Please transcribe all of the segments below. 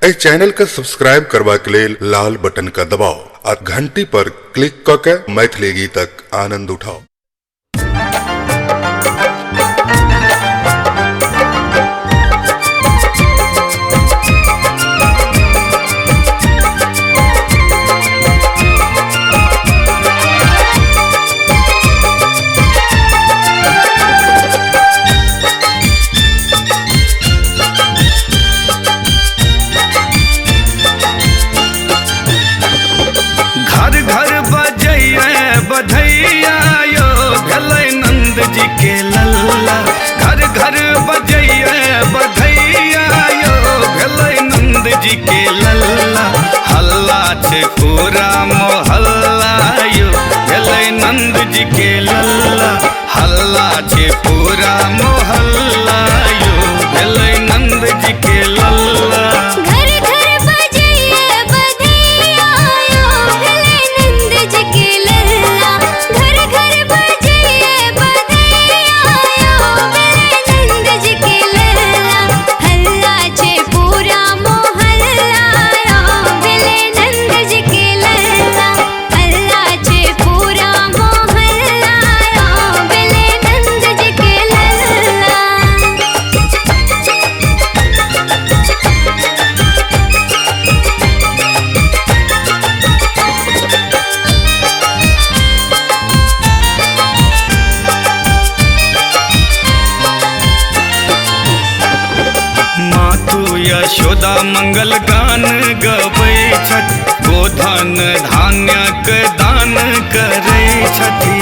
ए channel का subscribe करवा के लेल लाल बटन का दबाओ और घंटी पर क्लिक करके मैथिली गीतक आनंद उठाओ। बधैया यो भेलै नंद जी के लल्ला, घर घर बजैया बधैया यो भेलै नंद जी के लल्ला। हल्ला छे पूरा मोहल्ला यो भेलै नंद जी के लल्ला, हल्ला छे पूरा मोहल्ला यो भेलै नंद जी के लल्ला। यशोदा मंगल गान गबै छथि, गोधन धान्यक दान करै छथि।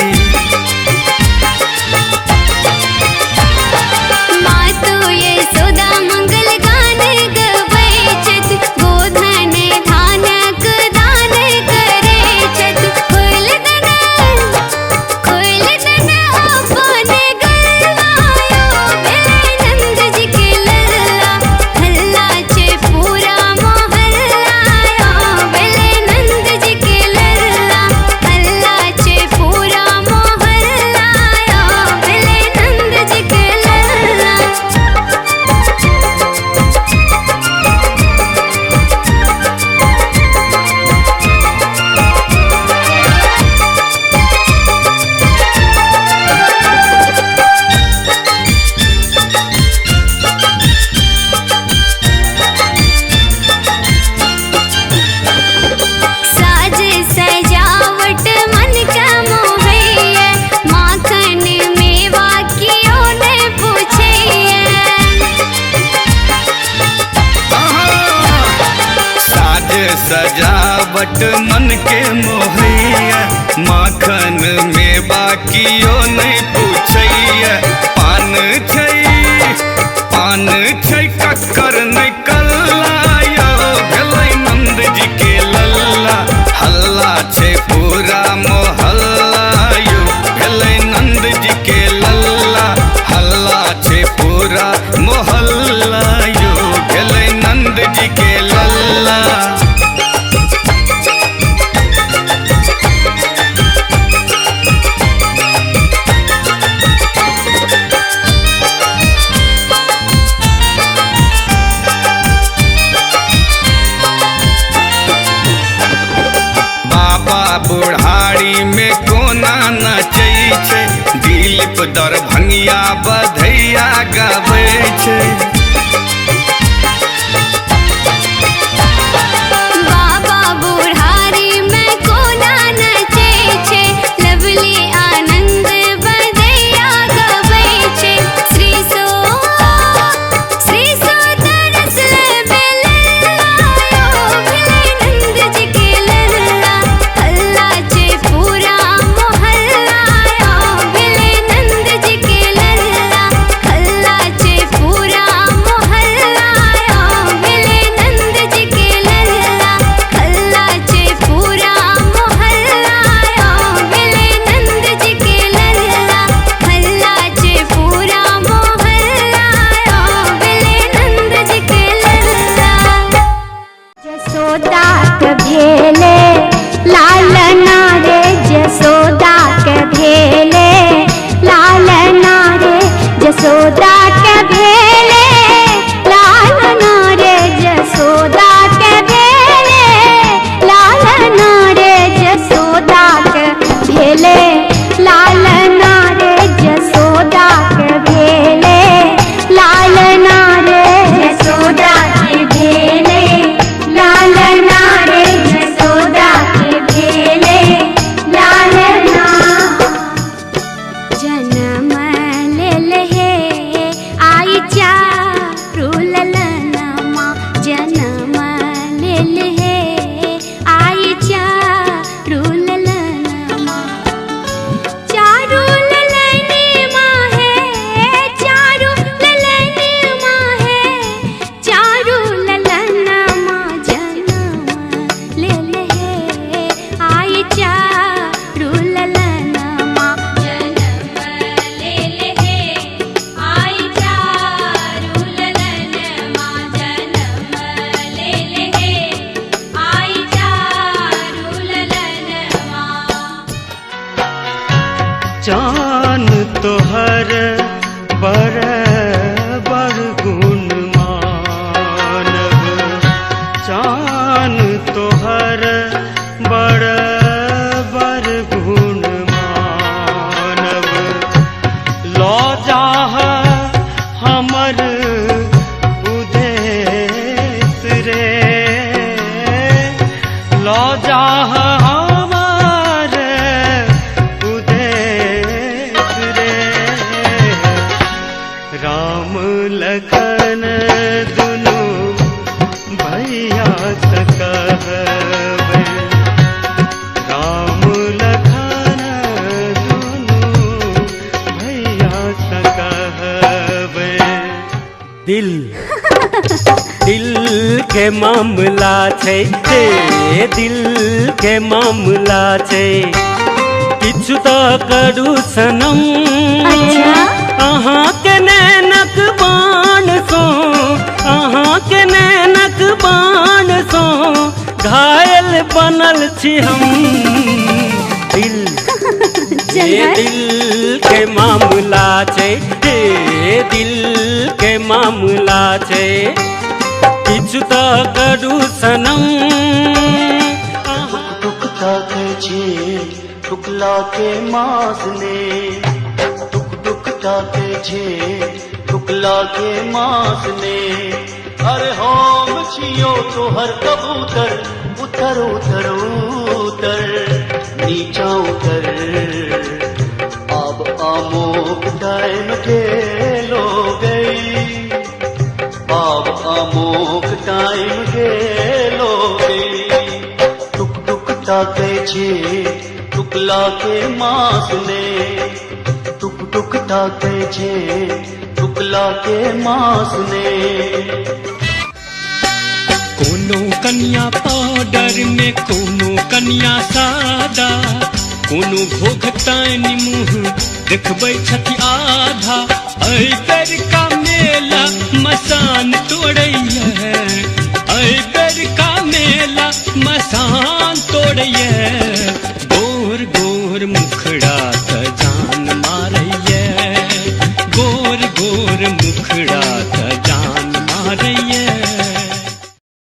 मातु यशोदा मंगल गान गबै छथि, गोधन धान्यक दान करै छथि। खोल दन अपन गल्ला यो भेलै नंद जी के लल्ला। हल्ला छे पूरा मोहल्ला यो भेलै नंद जी के लल्ला, हल्ला छे पूरा मोहल्ला यो भेलै नंद जी के लल्ला। साज सजावट मन का मोहैया, माखन मेवा कियो ने पूछैया। साज सजावट मन के मोहैया, माखन मेवा कियो नहीं पूछैया। पान छै कक्कर नहीं कल्ला यो भेलै नंद जी के लल्ला। हल्ला छै पूरा मोहल्ला यो भेलै नंद जी के लल्ला, हल्ला छै पूरा मोहल्ला यो भेलै नंद जी के लल्ला। बाबा बुढ़ारी में कोना नचै छै, दिलीप दरभंगिया बधैया गबै छै। बाबा बुढ़ारी में कोना नचै छै, लवली आनंद बधैया गबै छै। श्री सो तरस बेलल्ला यो भेलै नंद जी के लल्ला। हल्ला छे पूरा मोहल्ला यो भेलै नंद जी के लल्ला, हल्ला छे पूरा के मामला छै, हे दिल के मामला छै। किछु तऽ करू सनम, अहाँ के नैनक बाण सो, अहाँ के नैनक बाण सो घायल बनल छी हम। दिल ये दिल के मामला छै, हे दिल के मामला छै। किछु तऽ करू सनम, दुख ताके छे टुकला के मास ने, दुख ताके छे टुकला के मास ने। अरे हम छियो तोहर कबूतर, उतर उतर उतर नीचा उतर। अब आमोक टाइम खेलो गई, अब आमोक टाइम खेलो गई। टुक ताके छे टुकला के मास ने, टुक ताके छे टुकला के मास ने। कोनो कन्या पाउडर में, कोनो कन्या सादा, कोनो घोघतानी मुँह देखबै छथि आधा। ऐ बेर का मेला मसान तोड़ैया, ऐ बेर का मेला मसान तोड़ैया। गोर गोर मुखड़ा